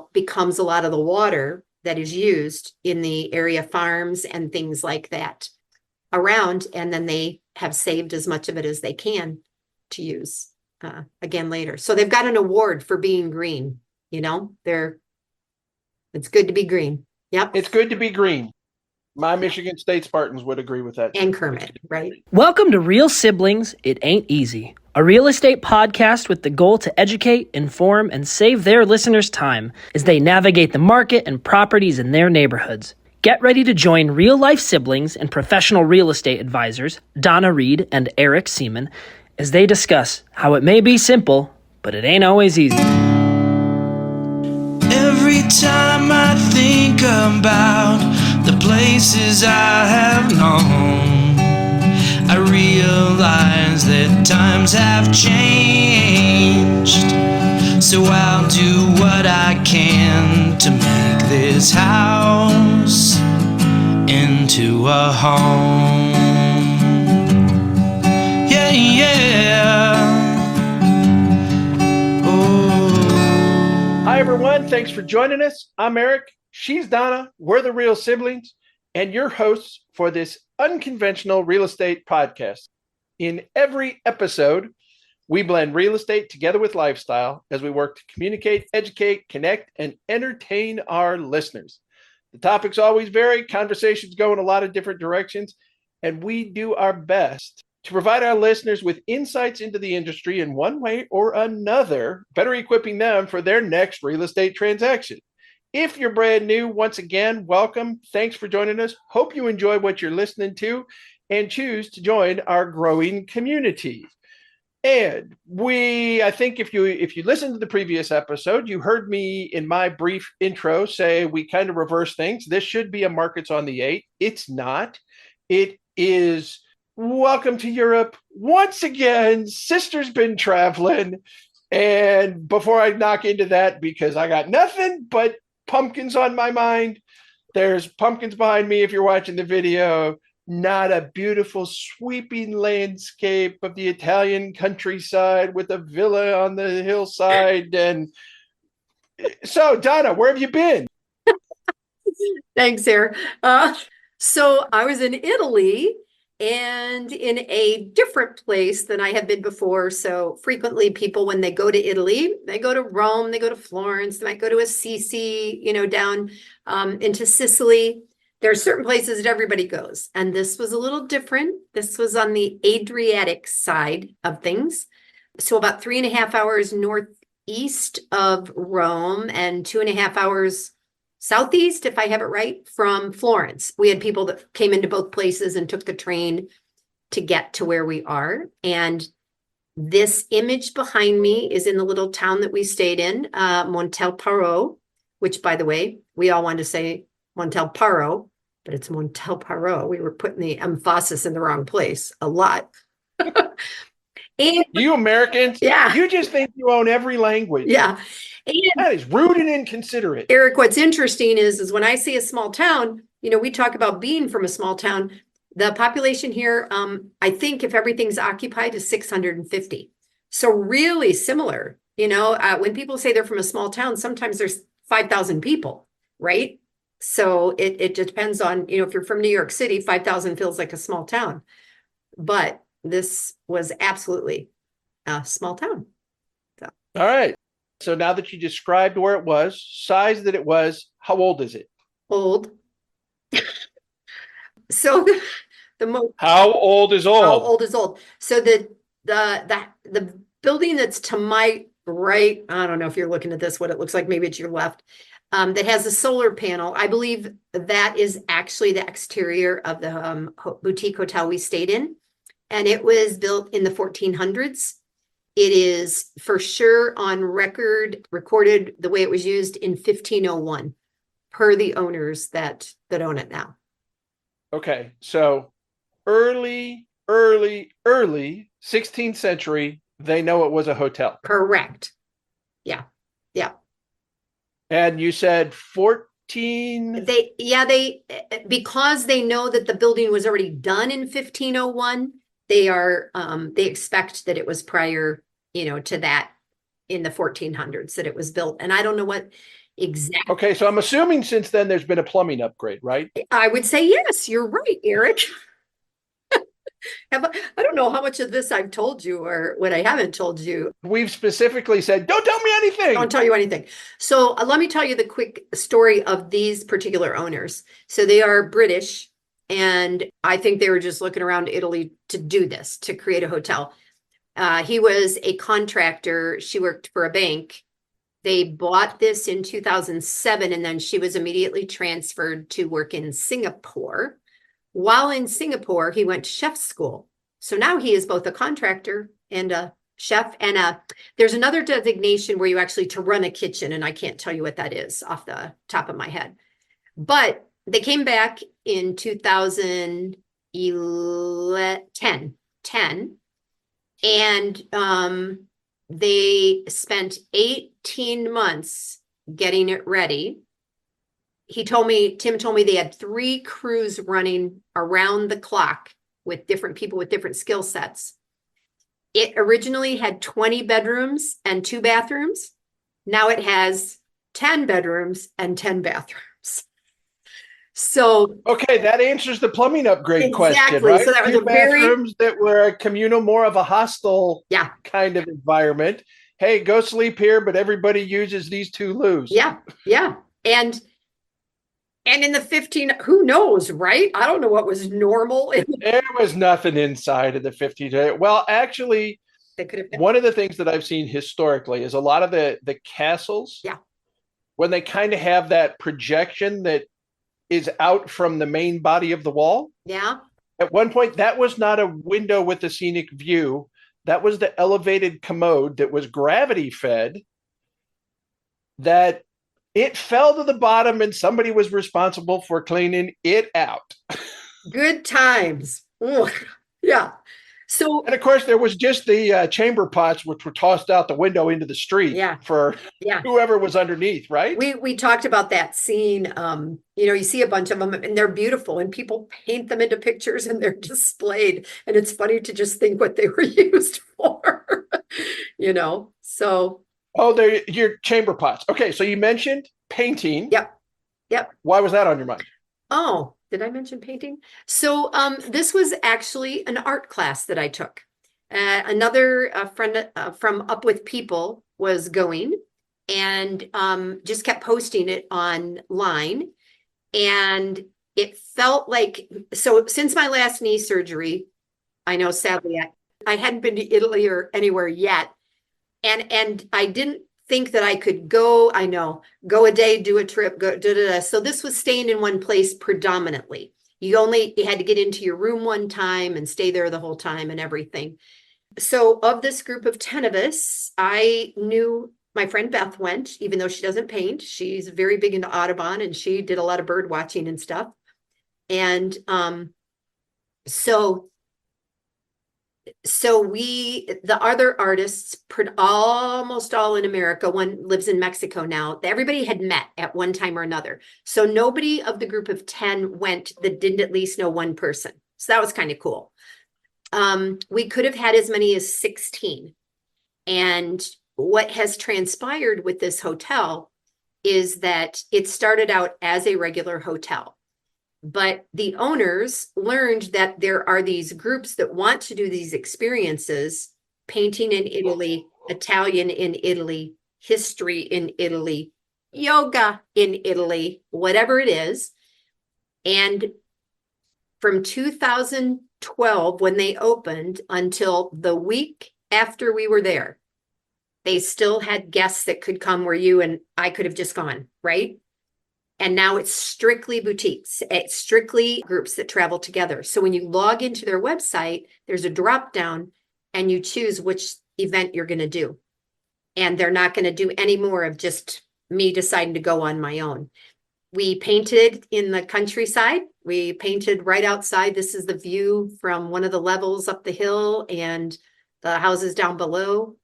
out becomes a lot of the water that is used in the area farms and things like that around. And then they have saved as much of it as they can to use again later. So they've got an award for being green. It's good to be green. Yep. It's good to be green. My Michigan State Spartans would agree with that. And Kermit, right? Welcome to Real Siblings, It Ain't Easy, a real estate podcast with the goal to educate, inform, and save their listeners time as they navigate the market and properties in their neighborhoods. Get ready to join real-life siblings and professional real estate advisors, Donna Reed and Eric Seemann, as they discuss how it may be simple, but it ain't always easy. Every time I think about the places I have known, I realize that times have changed. So I'll do what I can to make this house into a home. Yeah, yeah. Hi, everyone. Thanks for joining us. I'm Eric. She's Donna. We're the Real Siblings and your hosts for this unconventional real estate podcast. In every episode, we blend real estate together with lifestyle as we work to communicate, educate, connect, and entertain our listeners. The topics always vary. Conversations go in a lot of different directions, and we do our best to provide our listeners with insights into the industry in one way or another, better equipping them for their next real estate transaction. If you're brand new, once again, welcome. Thanks for joining us. Hope you enjoy what you're listening to and choose to join our growing community. And I think if you listened to the previous episode, you heard me in my brief intro say we kind of reverse things. This should be a Markets on the 8. It's not. It is welcome to Europe. Once again, sister's been traveling. And before I knock into that, because I got nothing but pumpkins on my mind, there's pumpkins behind me if you're watching the video. Not a beautiful sweeping landscape of the Italian countryside with a villa on the hillside. And so, Donna, where have you been? Thanks, Eric. So I was in Italy and in a different place than I have been before. So frequently people, when they go to Italy, they go to Rome, they go to Florence, they might go to Assisi, down into Sicily. There are certain places that everybody goes. And this was a little different. This was on the Adriatic side of things. So about 3.5 hours northeast of Rome and 2.5 hours southeast, if I have it right, from Florence. We had people that came into both places and took the train to get to where we are. And this image behind me is in the little town that we stayed in, Montalparo, which, by the way, we all want to say Montalparo, but it's Montalparo. We were putting the emphasis in the wrong place a lot. And you Americans, yeah, you just think you own every language. Yeah. And that is rude and inconsiderate. Eric, what's interesting is when I see a small town, we talk about being from a small town. The population here, I think if everything's occupied, is 650. So really similar. When people say they're from a small town, sometimes there's 5,000 people, right? So it depends on, if you're from New York City, 5,000 feels like a small town. But this was absolutely a small town. So. All right. So now that you described where it was, size that it was, how old is it? Old. So the most. How old is old? How old is old? So the building that's to my right, I don't know if you're looking at this, what it looks like, maybe it's your left, that has a solar panel. I believe that is actually the exterior of the boutique hotel we stayed in. And it was built in the 1400s. It is for sure on recorded the way it was used in 1501 per the owners that own it now. Okay. So early 16th century, they know it was a hotel. Correct. Yeah. Yeah. And you said 14? They because they know that the building was already done in 1501, they expect that it was prior, to that in the 1400s that it was built. And I don't know what Exactly. Okay, so I'm assuming since then there's been a plumbing upgrade, right? I would say yes, you're right, Eric. I don't know how much of this I've told you or what I haven't told you. We've specifically said, don't tell me I anything. don't tell you anything. So let me tell you the quick story of these particular owners. So they are British, and I think they were just looking around Italy to do this, to create a hotel. He was a contractor. She worked for a bank. They bought this in 2007, and then she was immediately transferred to work in Singapore. While in Singapore, he went to chef school. So now he is both a contractor and a chef, and there's another designation where you actually to run a kitchen, and I can't tell you what that is off the top of my head. But they came back in 2010, and they spent 18 months getting it ready. Tim told me they had 3 crews running around the clock with different people with different skill sets. It originally had 20 bedrooms and 2 bathrooms. Now it has 10 bedrooms and 10 bathrooms. So okay, that answers the plumbing upgrade question, right? So that was 2 a very bathrooms that were a communal, more of a hostel kind of environment. Hey, go sleep here, but everybody uses these 2 loos. Yeah. And in the 15, who knows, right? I don't know what was normal. There was nothing inside of the 15. Well, actually, They could have been. One of the things that I've seen historically is a lot of the castles, when they kind of have that projection that is out from the main body of the wall. Yeah. At one point, that was not a window with a scenic view. That was the elevated commode that was gravity fed, that it fell to the bottom and somebody was responsible for cleaning it out. Good times. Ooh, yeah. So, and of course, there was just the chamber pots, which were tossed out the window into the street for whoever was underneath, right? We talked about that scene. You see a bunch of them and they're beautiful and people paint them into pictures and they're displayed. And it's funny to just think what they were used for, so. Oh, they're your chamber pots. Okay, so you mentioned painting. Yep. Why was that on your mind? Oh, did I mention painting? So this was actually an art class that I took. Another friend from Up With People was going and just kept posting it online. And it felt like, so since my last knee surgery, I know sadly I hadn't been to Italy or anywhere yet. And I didn't think that I could go a day, do a trip, go. So this was staying in one place predominantly. You had to get into your room one time and stay there the whole time and everything. So of this group of 10 of us, I knew my friend Beth went, even though she doesn't paint. She's very big into Audubon and she did a lot of bird watching and stuff. And so the other artists, almost all in America, one lives in Mexico now, everybody had met at one time or another. So nobody of the group of 10 went that didn't at least know one person. So that was kind of cool. We could have had as many as 16. And what has transpired with this hotel is that it started out as a regular hotel. But the owners learned that there are these groups that want to do these experiences, painting in Italy, Italian in Italy, history in Italy, yoga in Italy, whatever it is. And from 2012, when they opened, until the week after we were there, they still had guests that could come where you and I could have just gone, right? And now it's strictly boutiques. It's strictly groups that travel together. So when you log into their website, there's a drop down and you choose which event you're going to do. And they're not going to do any more of just me deciding to go on my own. We painted in the countryside. We painted right outside. This is the view from one of the levels up the hill and the houses down below.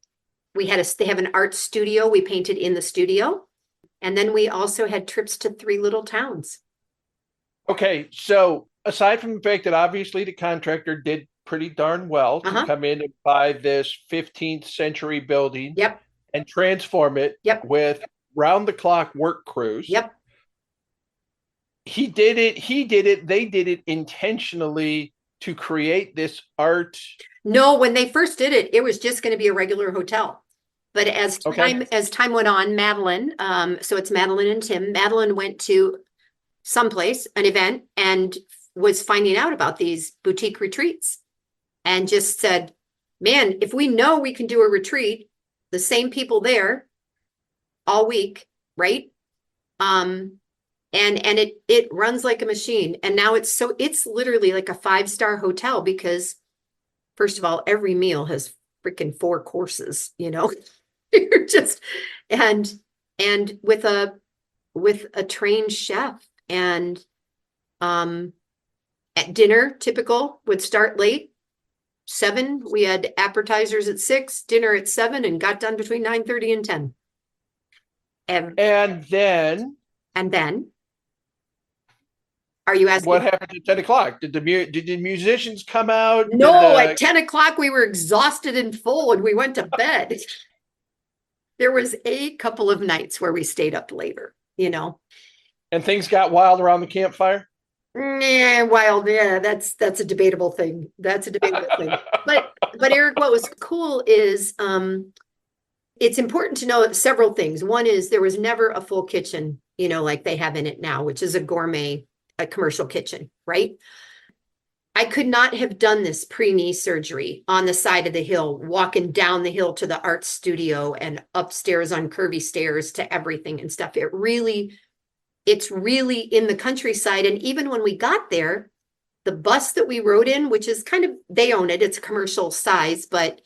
They have an art studio. We painted in the studio. And then we also had trips to 3 little towns. Okay, so aside from the fact that obviously the contractor did pretty darn well to come in and buy this 15th century building and transform it with round the clock work crews. Yep. He did it. They did it intentionally to create this art. No, when they first did it, it was just going to be a regular hotel. But as time went on, Madeline, so it's Madeline and Tim, Madeline went to someplace, an event, and was finding out about these boutique retreats and just said, man, if we know we can do a retreat, the same people there all week, right? And it runs like a machine. And now it's literally like a 5-star hotel because first of all, every meal has freaking 4 courses, You're just and with a trained chef and at dinner, typical, would start late, 7. We had appetizers at 6, dinner at 7, and got done between 9:30 and 10. And then are you asking what happened at 10 o'clock? Did the musicians come out? No, at 10 o'clock we were exhausted and full and we went to bed. There was a couple of nights where we stayed up later, And things got wild around the campfire? Wild, yeah, that's a debatable thing. That's a debatable thing. But Eric, what was cool is it's important to know several things. One is there was never a full kitchen, like they have in it now, which is a commercial kitchen, right? I could not have done this pre-knee surgery on the side of the hill, walking down the hill to the art studio and upstairs on curvy stairs to everything and stuff. It's really in the countryside. And even when we got there, the bus that we rode in, which is they own it, it's commercial size, but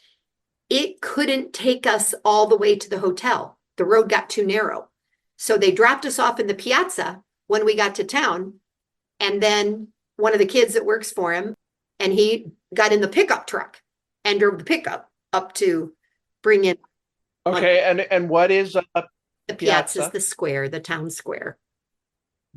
it couldn't take us all the way to the hotel. The road got too narrow. So they dropped us off in the piazza when we got to town. And then one of the kids that works for him, and he got in the pickup truck and drove the pickup up to bring in. Okay, and what is the piazza? Is the square, the town square.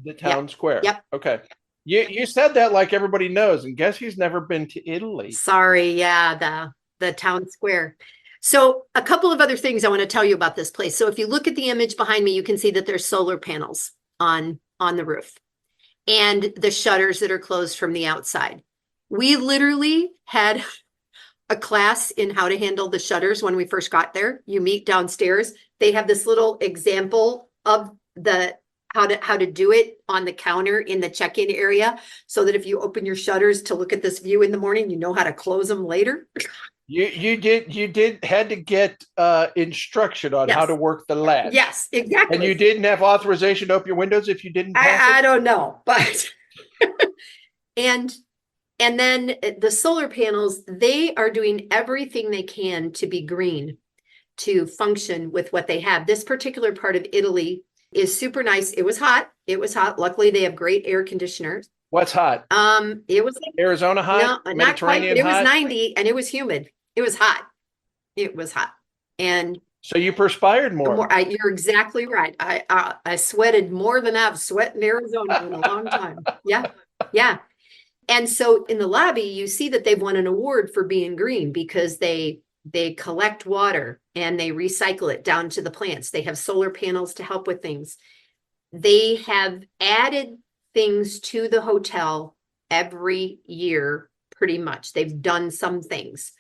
The town square. Yep. Okay. You said that like everybody knows, and guess he's never been to Italy. Sorry, yeah, the town square. So a couple of other things I want to tell you about this place. So if you look at the image behind me, you can see that there's solar panels on the roof and the shutters that are closed from the outside. We literally had a class in how to handle the shutters when we first got there. You meet downstairs. They have this little example of how to do it on the counter in the check-in area, so that if you open your shutters to look at this view in the morning, you know how to close them later. You had to get instruction on how to work the latch. Yes, exactly. And you didn't have authorization to open your windows if you didn't pass I don't know, but and then the solar panels, they are doing everything they can to be green, to function with what they have. This particular part of Italy is super nice. It was hot. Luckily, they have great air conditioners. What's hot? It was like Arizona hot? No, not quite, but it was 90 and it was humid. It was hot. And so you perspired more. You're exactly right. I sweated more than I've sweat in Arizona in a long time. Yeah. And so in the lobby, you see that they've won an award for being green because they collect water and they recycle it down to the plants. They have solar panels to help with things. They have added things to the hotel every year, pretty much. They've done some things.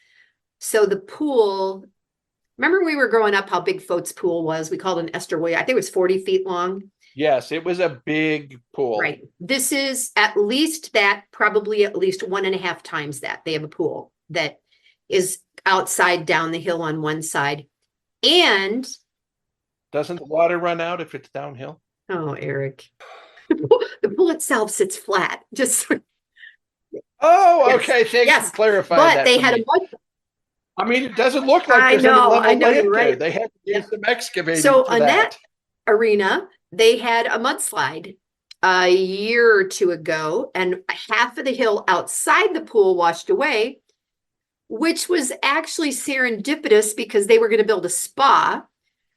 So the pool, remember we were growing up how big Fote's pool was? We called it an Esther Williams. I think it was 40 feet long. Yes, it was a big pool. Right. This is at least that, probably at least 1.5 times that. They have a pool that is outside down the hill on one side. And doesn't the water run out if it's downhill? Oh, Eric. The pool itself sits flat. Just okay. Thanks for clarifying that. But they had a mud. I mean, it doesn't look like there's any level land there. They had to do some excavating. So on that arena, they had a mudslide a year or two ago, and half of the hill outside the pool washed away, which was actually serendipitous because they were going to build a spa.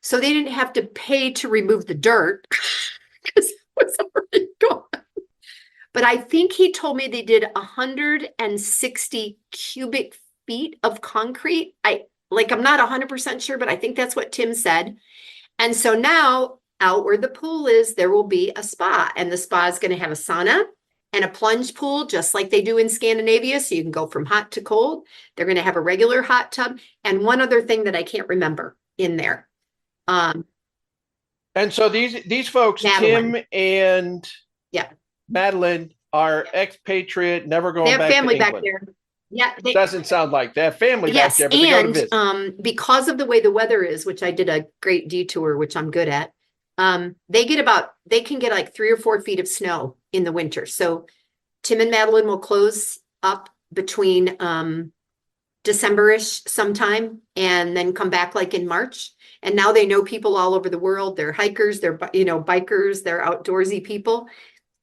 So they didn't have to pay to remove the dirt because it was already gone. But I think he told me they did 160 cubic feet of concrete. I'm not 100% sure, but I think that's what Tim said. And so now out where the pool is, there will be a spa, and the spa is going to have a sauna and a plunge pool, just like they do in Scandinavia. So you can go from hot to cold. They're going to have a regular hot tub. And one other thing that I can't remember in there. And so these folks, Madeline. Tim and Yeah, Madeline, are expatriate, never they going have back family to back England. there. Yeah, Doesn't sound like they have family back yes, there, but they go to and visit. because of the way the weather is, which I did a great detour, which I'm good at, they can get like 3 or 4 feet of snow in the winter. So Tim and Madeline will close up between December-ish sometime and then come back like in March. And now they know people all over the world. They're hikers, they're bikers, they're outdoorsy people.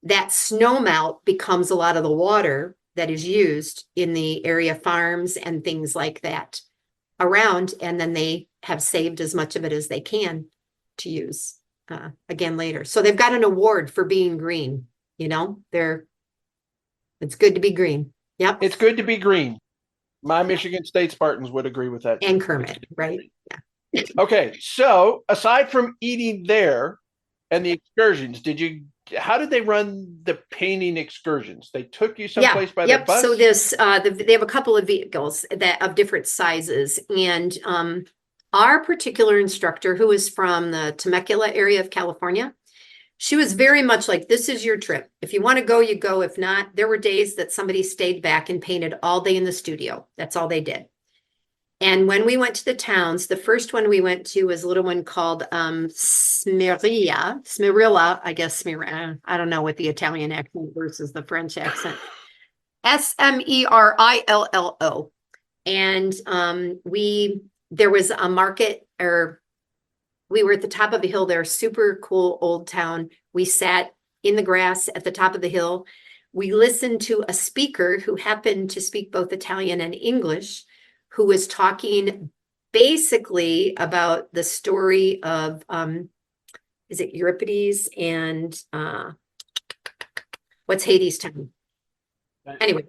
That snow melt becomes a lot of the water that is used in the area farms and things like that around. And then they have saved as much of it as they can to use again later. So they've got an award for being green. It's good to be green. Yep. It's good to be green. My Michigan State Spartans would agree with that. And Kermit, right? Yeah. Okay. So aside from eating there and the excursions, how did they run the painting excursions? They took you someplace by the bus? So they have a couple of vehicles of different sizes. And our particular instructor, who is from the Temecula area of California, she was very much like, this is your trip. If you want to go, you go. If not, there were days that somebody stayed back and painted all day in the studio. That's all they did. And when we went to the towns, the first one we went to was a little one called Smirilla, I guess. I don't know what the Italian accent versus the French accent. Smerillo. And there was a market, or we were at the top of a hill there, super cool old town. We sat in the grass at the top of the hill. We listened to a speaker who happened to speak both Italian and English, who was talking basically about the story of, is it Euripides and what's Hadestown? Anyway,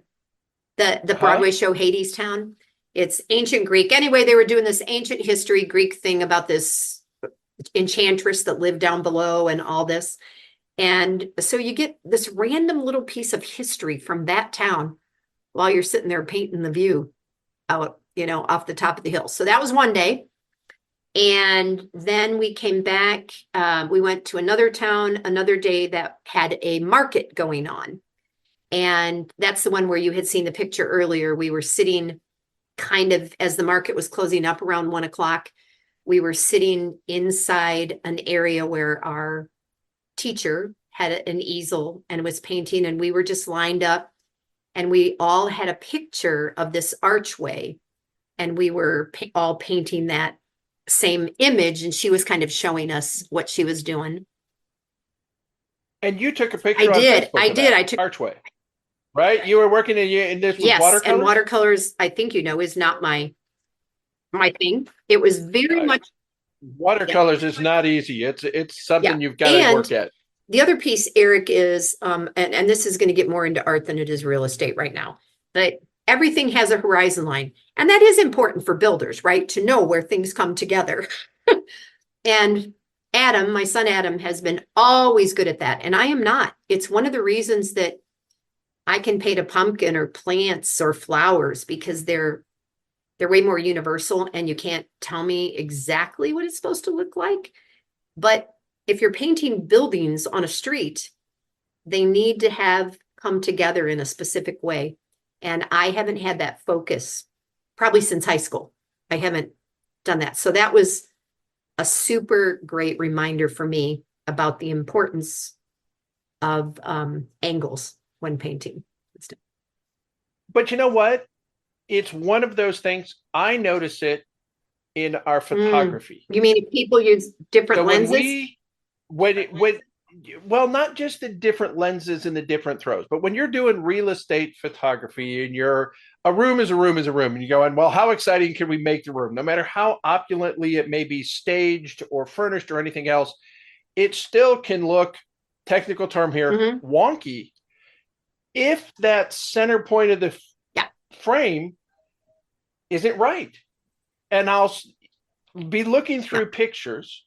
the Broadway show Hadestown. It's ancient Greek. Anyway, they were doing this ancient history Greek thing about this enchantress that lived down below and all this. And so you get this random little piece of history from that town while you're sitting there painting the view out, off the top of the hill. So that was one day. And then we came back. We went to another town another day that had a market going on. And that's the one where you had seen the picture earlier. We were sitting kind of as the market was closing up around 1 o'clock. We were sitting inside an area where our teacher had an easel and was painting, and we were just lined up, and we all had a picture of this archway, and we were all painting that same image, and she was kind of showing us what she was doing. And you took a picture on Facebook I did. I took archway, right? You were working in this with watercolors? And watercolors, I think is not my thing. It was very much watercolors is not easy. It's something you've got to work at. The other piece, Eric, is and this is going to get more into art than it is real estate right now, but everything has a horizon line, and that is important for builders, right? To know where things come together. And Adam, my son Adam, has been always good at that, and I am not. It's one of the reasons that I can paint a pumpkin or plants or flowers, because they're way more universal, and you can't tell me exactly what it's supposed to look like. But if you're painting buildings on a street, they need to have come together in a specific way. And I haven't had that focus probably since high school. I haven't done that. So that was a super great reminder for me about the importance of angles when painting. But you know what? It's one of those things. I notice it in our photography. You mean if people use different lenses? Well, not just the different lenses and the different throws, but when you're doing real estate photography and a room is a room is a room, and you're going, well, how exciting can we make the room? No matter how opulently it may be staged or furnished or anything else, it still can look, technical term here, wonky if that center point of the frame isn't right. And I'll be looking through pictures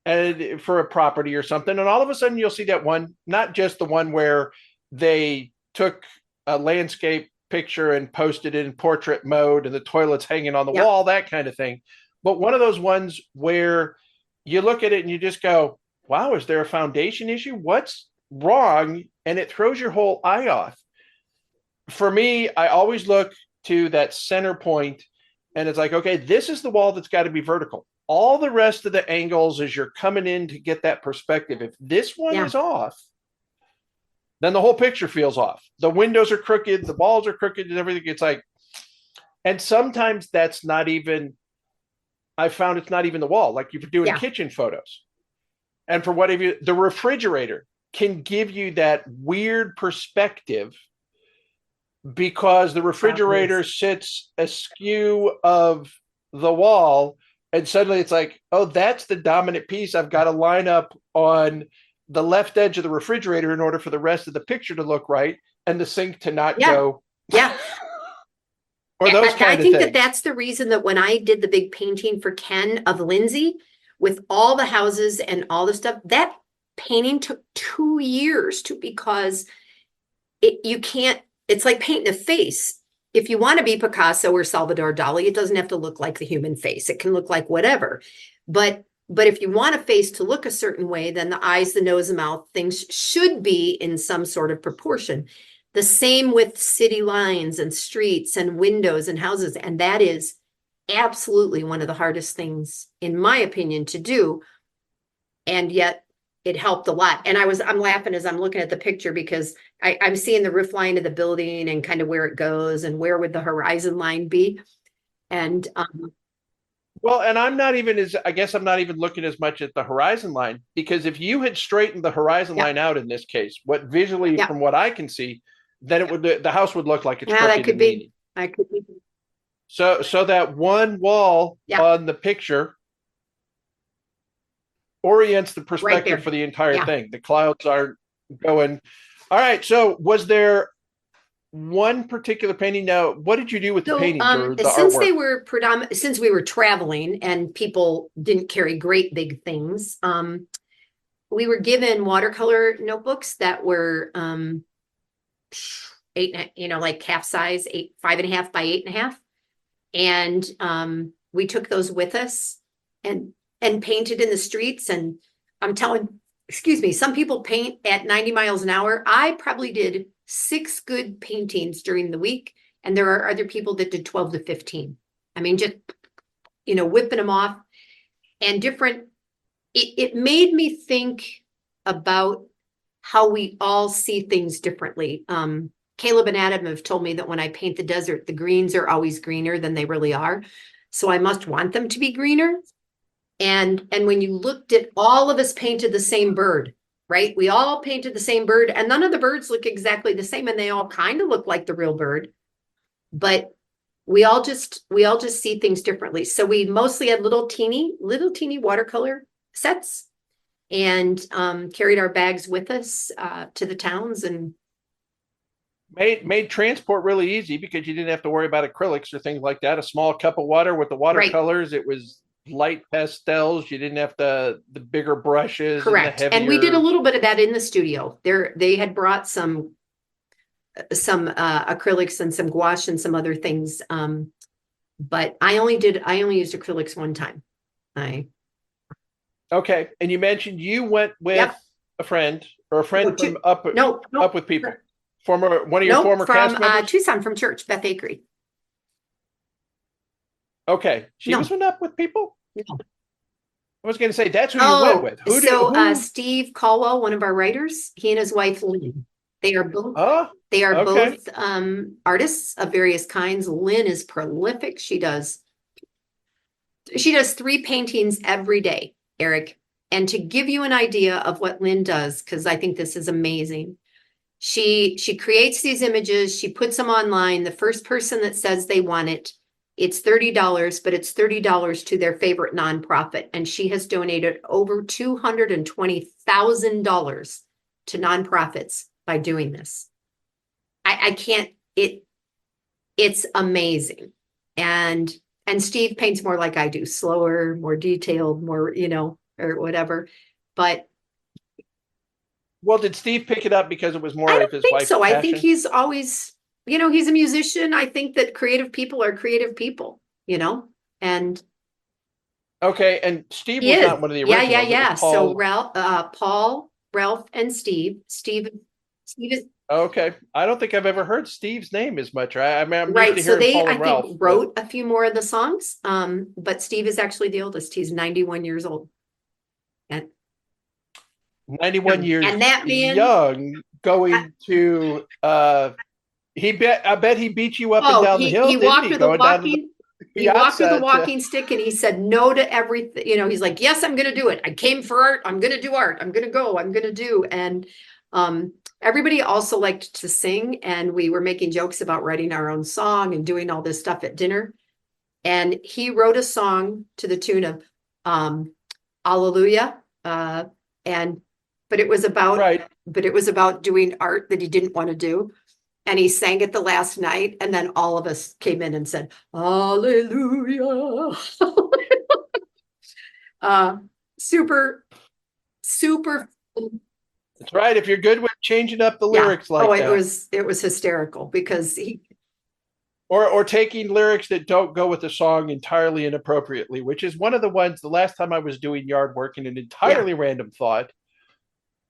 and for a property or something, and all of a sudden you'll see that one, not just the one where they took a landscape picture and posted it in portrait mode and the toilet's hanging on the Yep. wall, that kind of thing, but one of those ones where you look at it and you just go, wow, is there a foundation issue? What's wrong? And it throws your whole eye off. For me, I always look to that center point, and it's like, okay, this is the wall that's got to be vertical. All the rest of the angles as you're coming in to get that perspective, if this one is off, then the whole picture feels off. The windows are crooked, the walls are crooked, and everything. It's like, and sometimes that's not even, I found it's not even the wall. Like if you're doing kitchen photos, and for whatever you, the refrigerator can give you that weird perspective because the refrigerator sits askew of the wall, and suddenly it's like, oh, that's the dominant piece. I've got to line up on the left edge of the refrigerator in order for the rest of the picture to look right and the sink to not go. Yeah. Or those kind I of think things. that's the reason that when I did the big painting for Ken of Lindsey with all the houses and all the stuff, that painting took 2 years because you can't, it's like painting a face. If you want to be Picasso or Salvador Dali, it doesn't have to look like the human face. It can look like whatever. But if you want a face to look a certain way, then the eyes, the nose, the mouth, things should be in some sort of proportion. The same with city lines and streets and windows and houses. And that is absolutely one of the hardest things, in my opinion, to do. And yet it helped a lot. And I'm laughing as I'm looking at the picture because I'm seeing the roof line of the building and kind of where it goes and where would the horizon line be. And well, and I'm not even looking as much at the horizon line, because if you had straightened the horizon line out in this case, what visually from what I can see, then it would, the house would look like it's crooked. That could be. So that one wall on the picture orients the perspective for the entire thing. The clouds aren't going. All right. So was there one particular painting? Now, what did you do with the paintings or the since artwork? they were since we were traveling and people didn't carry great big things, we were given watercolor notebooks that were 8, like half size, 5.5 by 8.5. And we took those with us and painted in the streets. And I'm telling, some people paint at 90 miles an hour. I probably did 6 good paintings during the week. And there are other people that did 12 to 15. I mean, just, whipping them off and different. It made me think about how we all see things differently. Caleb and Adam have told me that when I paint the desert, the greens are always greener than they really are. So I must want them to be greener. And when you looked at, all of us painted the same bird, right? We all painted the same bird, and none of the birds look exactly the same, and they all kind of look like the real bird. But we all just see things differently. So we mostly had little teeny watercolor sets and carried our bags with us to the towns and made transport really easy because you didn't have to worry about acrylics or things like that. A small cup of water with the watercolors. It was light pastels. You didn't have the bigger brushes. Correct. And we did a little bit of that in the studio. They had brought some acrylics and some gouache and some other things. But I only used acrylics one time. Okay. And you mentioned you went with a friend from up with people. One of your former cast members? Tucson from church, Beth Akery. Okay. She was up with people? No. I was going to say, that's who you went with. Who? Steve Caldwell, one of our writers, he and his wife, Lynn. They are both both artists of various kinds. Lynn is prolific. She does 3 paintings every day, Eric. And to give you an idea of what Lynn does, because I think this is amazing, she creates these images, she puts them online. The first person that says they want it, it's $30, but it's $30 to their favorite nonprofit. And she has donated over $220,000 to nonprofits by doing this. I can't, it's amazing. And Steve paints more like I do, slower, more detailed, more, or whatever. But Well, did Steve pick it up because it was more I of don't his think wife's so. I passion? think he's always, he's a musician. I think that creative people are creative people, and Okay, and Steve he was is. not one of the Yeah, yeah, originals. It was yeah. So Paul. Paul, Ralph, and Steve. Steve is Okay, I don't think I've ever heard Steve's name as much. I mean, I'm used right. to So hearing they, Paul I and Ralph, think, but wrote a few more of the songs. But Steve is actually the oldest. He's 91 years old. And 91 years and that man, young, going to I bet he beat you up and oh, down the hill, he didn't walked he? with a Going down to the walking, he walked with a piazza to walking stick, and he said no to everything. He's like, yes, I'm gonna do it. I came for art. I'm gonna do art. I'm gonna go. I'm gonna do. And everybody also liked to sing, and we were making jokes about writing our own song and doing all this stuff at dinner. And he wrote a song to the tune of Hallelujah. And but it was about right. doing art that he didn't want to do. And he sang it the last night, and then all of us came in and said, Hallelujah. Super, super. That's right. If you're good with changing up the Yeah. lyrics like that, it was hysterical because or taking lyrics that don't go with the song entirely inappropriately, which is one of the ones. The last time I was doing yard work, in an entirely random thought,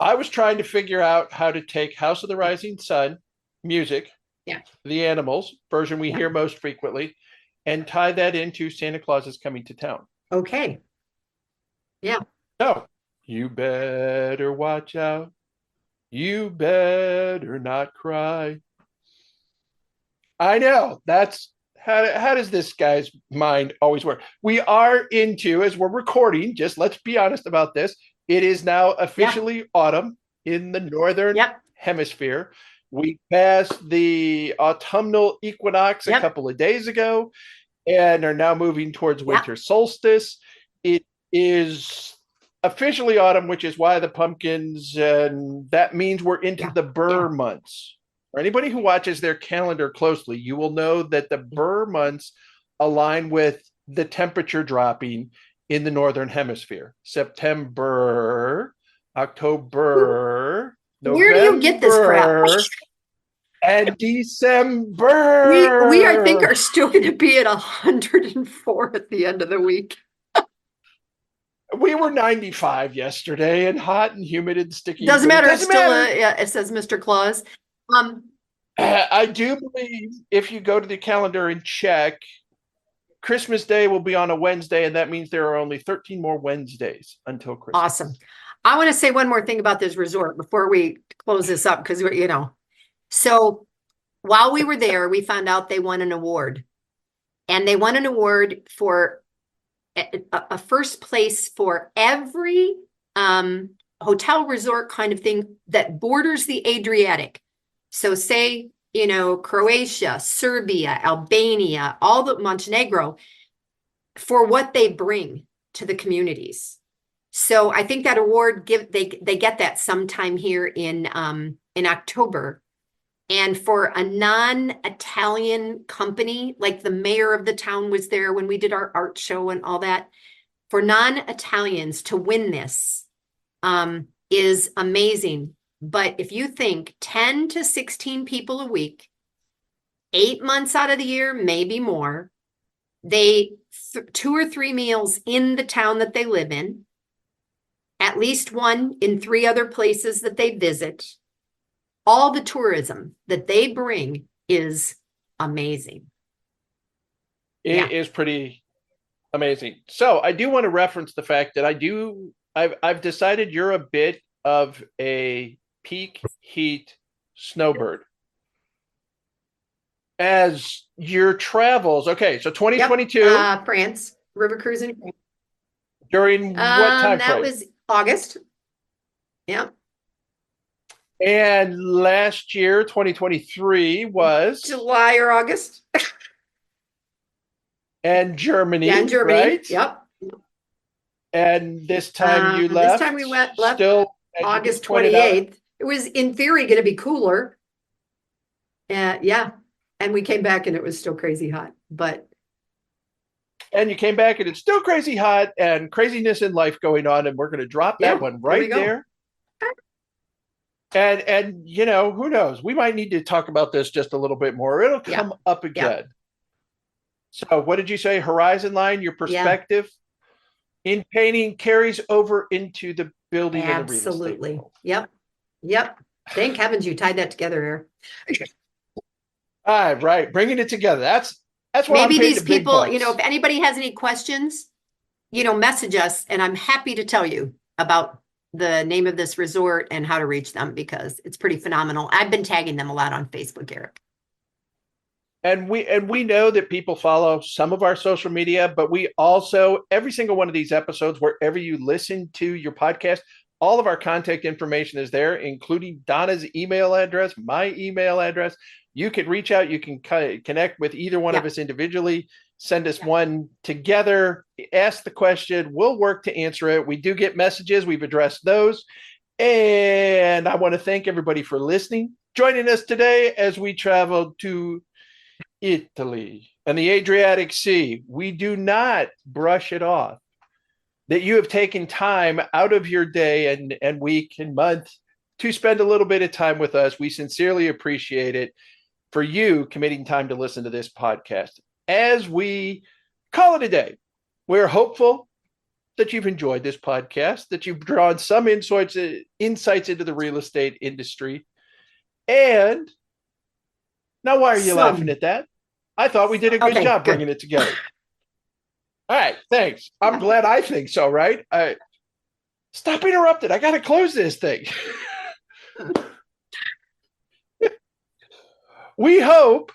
I was trying to figure out how to take House of the Rising Sun music, the Animals version we hear most frequently, and tie that into Santa Claus is Coming to Town. Okay. Yeah. No, you better watch out. You better not cry. I know. That's how does this guy's mind always work? We are into, as we're recording, just let's be honest about this. It is now officially autumn in the northern hemisphere. We passed the autumnal equinox a couple of days ago and are now moving towards winter solstice. It is officially autumn, which is why the pumpkins, and that means we're into the Burr months. For anybody who watches their calendar closely, you will know that the Burr months align with the temperature dropping in the northern hemisphere. September, October, November. Where do you get this crap? And December. We I think are still going to be at 104 at the end of the week. We were 95 yesterday, and hot and humid and sticky. Doesn't matter. It's still it says Mr. Claus. I do believe if you go to the calendar and check, Christmas Day will be on a Wednesday, and that means there are only 13 more Wednesdays until Christmas. Awesome. I want to say one more thing about this resort before we close this up, because so while we were there, we found out they won an award, and they won an award for a first place for every hotel resort kind of thing that borders the Adriatic. So say, Croatia, Serbia, Albania, all the Montenegro, for what they bring to the communities. So I think that award they get that sometime here in October. And for a non-Italian company, like the mayor of the town was there when we did our art show and all that, for non-Italians to win this is amazing. But if you think 10 to 16 people a week, 8 months out of the year, maybe more, they 2 or 3 meals in the town that they live in, at least one in 3 other places that they visit. All the tourism that they bring is amazing. It is pretty amazing. So I do want to reference the fact that I've decided you're a bit of a peak heat snowbird. As your travels, okay, so 2022, France, river cruising. During what time that frame? was August. Yeah. And last year, 2023, was July or August. And Germany. Yeah, in Germany. Right? Yep. And this time you left. This time we left still August 28th. It was in theory going to be cooler. Yeah. And we came back and it was still crazy hot. But And you came back and it's still crazy hot and craziness in life going on. And we're going to drop that one right there. And who knows? We might need to talk about this just a little bit more. It'll come up again. So what did you say? Horizon line, your perspective in painting carries over into the building and the real estate. Absolutely. Yep. Thank heavens you tied that together here. All right. Bringing it together. That's what maybe these people, if anybody has any questions, message us and I'm happy to tell you about the name of this resort and how to reach them because it's pretty phenomenal. I've been tagging them a lot on Facebook, Eric. And we know that people follow some of our social media, but we also, every single one of these episodes, wherever you listen to your podcast, all of our contact information is there, including Donna's email address, my email address. You can reach out. You can connect with either one of us individually. Send us one together. Ask the question. We'll work to answer it. We do get messages. We've addressed those. And I want to thank everybody for listening, joining us today as we travel to Italy and the Adriatic Sea. We do not brush it off that you have taken time out of your day and week and month to spend a little bit of time with us. We sincerely appreciate it for you committing time to listen to this podcast. As we call it a day, we're hopeful that you've enjoyed this podcast, that you've drawn some insights into the real estate industry. And now, why are you laughing at that? I thought we did a good job bringing it together. All right, thanks. I'm glad I think so, right? Stop interrupting. I got to close this thing. We hope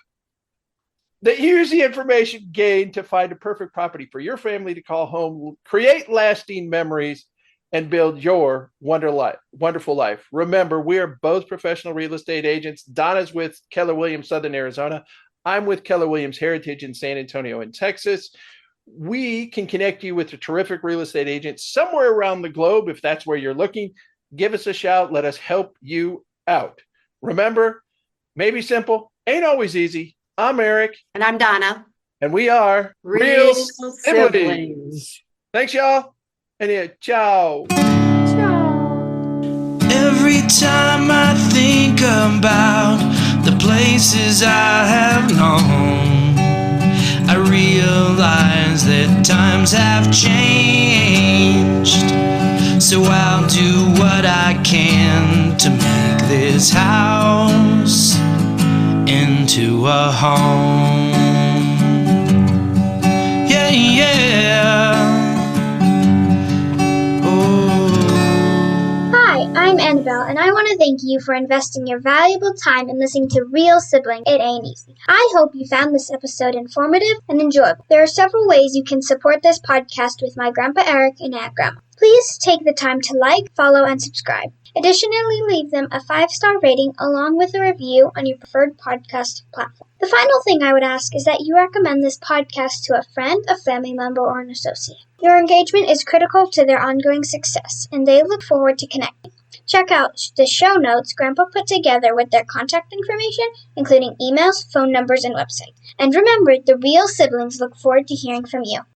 that you use the information gained to find a perfect property for your family to call home, create lasting memories, and build your wonderful life. Remember, we are both professional real estate agents. Donna's with Keller Williams Southern Arizona. I'm with Keller Williams Heritage in San Antonio in Texas. We can connect you with a terrific real estate agent somewhere around the globe. If that's where you're looking, give us a shout. Let us help you out. Remember, maybe simple, ain't always easy. I'm Eric. And I'm Donna. And we are Real Siblings. Thanks, y'all. And ciao. Ciao. Every time I think about the places I have known, I realize that times have changed. So I'll do what I can to make this house into a home. Yeah. I'm Annabelle, and I want to thank you for investing your valuable time in listening to Real Sibling. It Ain't Easy. I hope you found this episode informative and enjoyable. There are several ways you can support this podcast with my Grandpa Eric and Aunt Grandma. Please take the time to like, follow, and subscribe. Additionally, leave them a 5-star rating along with a review on your preferred podcast platform. The final thing I would ask is that you recommend this podcast to a friend, a family member, or an associate. Your engagement is critical to their ongoing success, and they look forward to connecting. Check out the show notes Grandpa put together with their contact information, including emails, phone numbers, and website. And remember, the Real Siblings look forward to hearing from you.